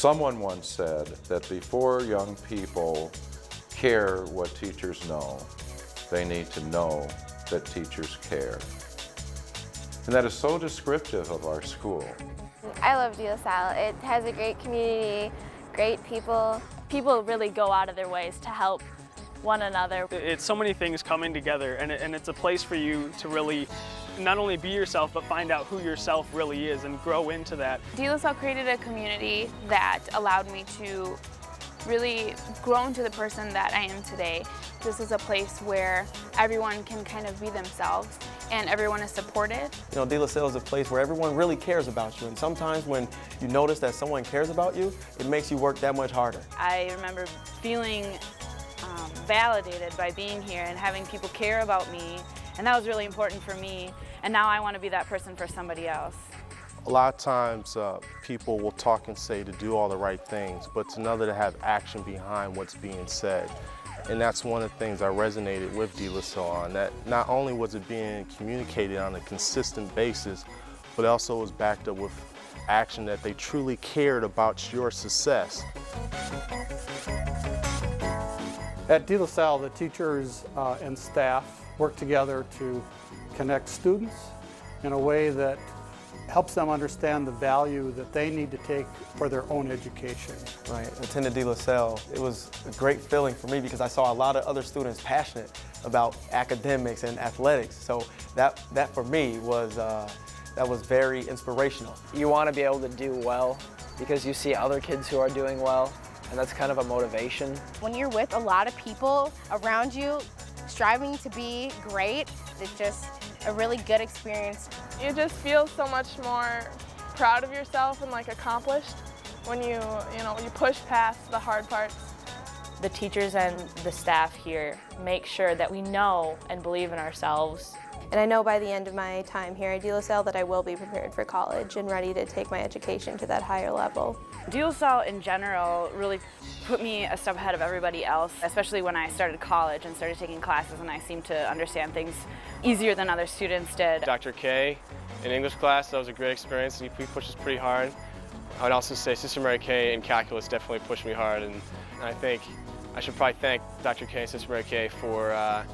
Someone once said that before young people care what teachers know, they need to know that teachers care. And that is so descriptive of our school. I love De La Salle. It has a great community, great people. People really go out of their ways to help one another. It's so many things coming together, and it's a place for you to really not only be yourself, but find out who yourself really is and grow into that. De La Salle created a community that allowed me to really grow into the person that I am today. This is a place where everyone can kind of be themselves and everyone is supported. You know, De La Salle is a place where everyone really cares about you, and sometimes when you notice that someone cares about you, it makes you work that much harder. I remember feeling validated by being here and having people care about me, and that was really important for me, and now I want to be that person for somebody else. A lot of times people will talk and say to do all the right things, but it's another to have action behind what's being said. And that's one of the things I resonated with De La Salle on, that not only was it being communicated on a consistent basis, but also was backed up with action, that they truly cared about your success. At De La Salle, the teachers and staff work together to connect students in a way that helps them understand the value that they need to take for their own education. Right, attended De La Salle. It was a great feeling for me because I saw a lot of other students passionate about academics and athletics. So that for me was very inspirational. You want to be able to do well because you see other kids who are doing well, and that's kind of a motivation. When you're with a lot of people around you striving to be great, it's just a really good experience. You just feel so much more proud of yourself and like accomplished when you push past the hard parts. The teachers and the staff here make sure that we know and believe in ourselves. And I know by the end of my time here at De La Salle that I will be prepared for college and ready to take my education to that higher level. De La Salle in general really put me a step ahead of everybody else, especially when I started college and started taking classes, and I seemed to understand things easier than other students did. Dr. K in English class, that was a great experience, and he pushed us pretty hard. I would also say Sister Mary Kay in calculus definitely pushed me hard, and I think I should probably thank Dr. K and Sister Mary Kay for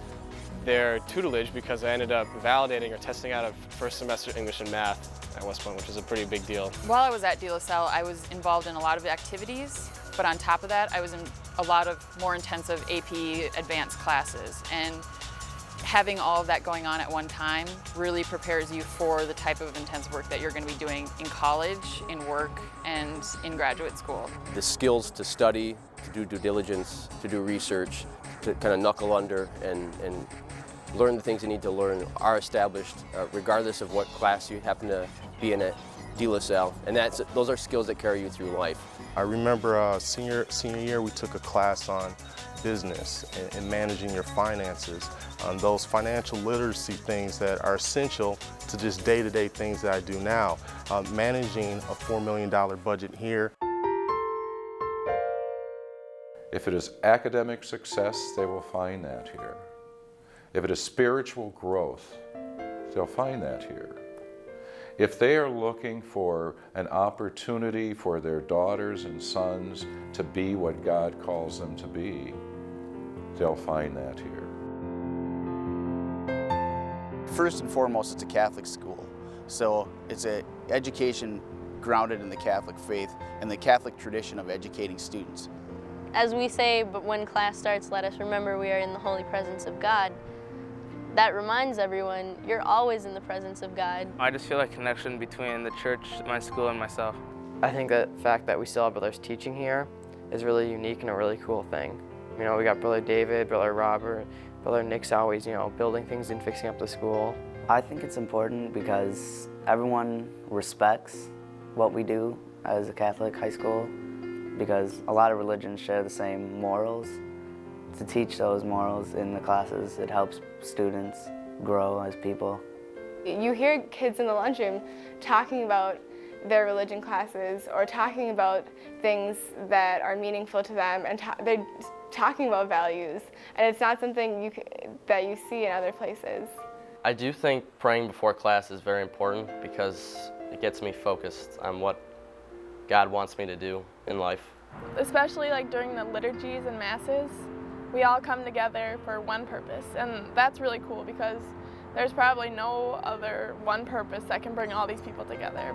their tutelage, because I ended up validating or testing out of first semester English and math at West Point, which is a pretty big deal. While I was at De La Salle, I was involved in a lot of activities, but on top of that, I was in a lot of more intensive AP advanced classes. And having all of that going on at one time really prepares you for the type of intense work that you're going to be doing in college, in work, and in graduate school. The skills to study, to do due diligence, to do research, to kind of knuckle under and learn the things you need to learn are established regardless of what class you happen to be in at De La Salle, and those are skills that carry you through life. I remember senior year we took a class on business and managing your finances, on those financial literacy things that are essential to just day-to-day things that I do now. Managing a $4 million budget here. If it is academic success, they will find that here. If it is spiritual growth, they'll find that here. If they are looking for an opportunity for their daughters and sons to be what God calls them to be, they'll find that here. First and foremost, it's a Catholic school. So it's an education grounded in the Catholic faith and the Catholic tradition of educating students. As we say, but when class starts, let us remember we are in the holy presence of God. That reminds everyone, you're always in the presence of God. I just feel like a connection between the church, my school, and myself. I think the fact that we still have brothers teaching here is really unique and a really cool thing. You know, we got Brother David, Brother Robert, Brother Nick's always, building things and fixing up the school. I think it's important because everyone respects what we do as a Catholic high school, because a lot of religions share the same morals. To teach those morals in the classes, it helps students grow as people. You hear kids in the lunchroom talking about their religion classes or talking about things that are meaningful to them, and they're talking about values, and it's not something that you see in other places. I do think praying before class is very important because it gets me focused on what God wants me to do in life. Especially like during the liturgies and masses, we all come together for one purpose, and that's really cool because there's probably no other one purpose that can bring all these people together.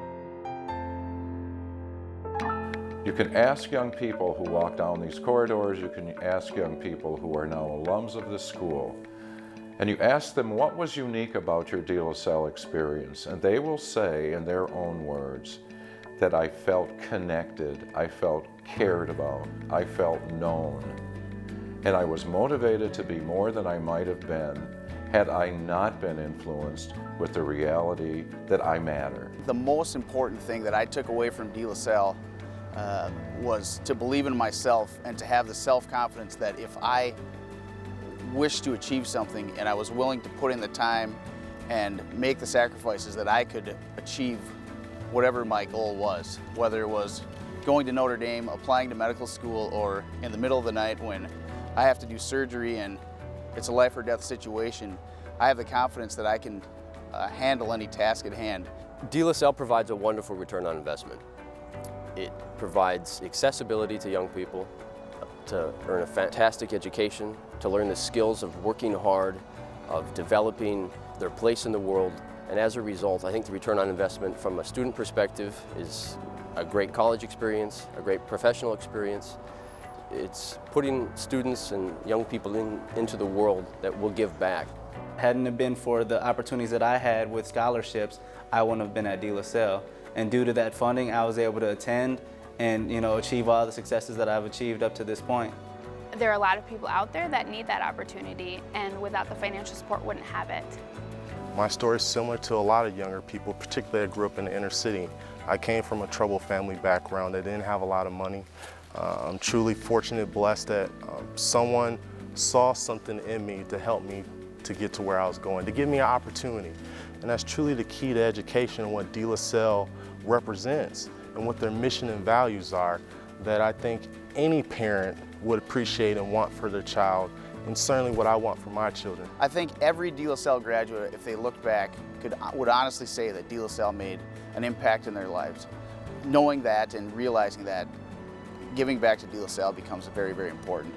You can ask young people who walk down these corridors, you can ask young people who are now alums of this school, and you ask them what was unique about your De La Salle experience, and they will say in their own words that I felt connected, I felt cared about, I felt known, and I was motivated to be more than I might have been had I not been influenced with the reality that I matter. The most important thing that I took away from De La Salle was to believe in myself and to have the self-confidence that if I wished to achieve something and I was willing to put in the time and make the sacrifices, that I could achieve whatever my goal was, whether it was going to Notre Dame, applying to medical school, or in the middle of the night when I have to do surgery and it's a life or death situation. I have the confidence that I can handle any task at hand. De La Salle provides a wonderful return on investment. It provides accessibility to young people, to earn a fantastic education, to learn the skills of working hard, of developing their place in the world, and as a result, I think the return on investment from a student perspective is a great college experience, a great professional experience. It's putting students and young people into the world that will give back. Hadn't it been for the opportunities that I had with scholarships, I wouldn't have been at De La Salle. And due to that funding, I was able to attend and achieve all the successes that I've achieved up to this point. There are a lot of people out there that need that opportunity, and without the financial support wouldn't have it. My story is similar to a lot of younger people, particularly I grew up in the inner city. I came from a troubled family background that didn't have a lot of money. I'm truly fortunate, blessed that someone saw something in me to help me to get to where I was going, to give me an opportunity. And that's truly the key to education and what De La Salle represents and what their mission and values are that I think any parent would appreciate and want for their child, and certainly what I want for my children. I think every De La Salle graduate, if they looked back, would honestly say that De La Salle made an impact in their lives. Knowing that and realizing that, giving back to De La Salle becomes very, very important.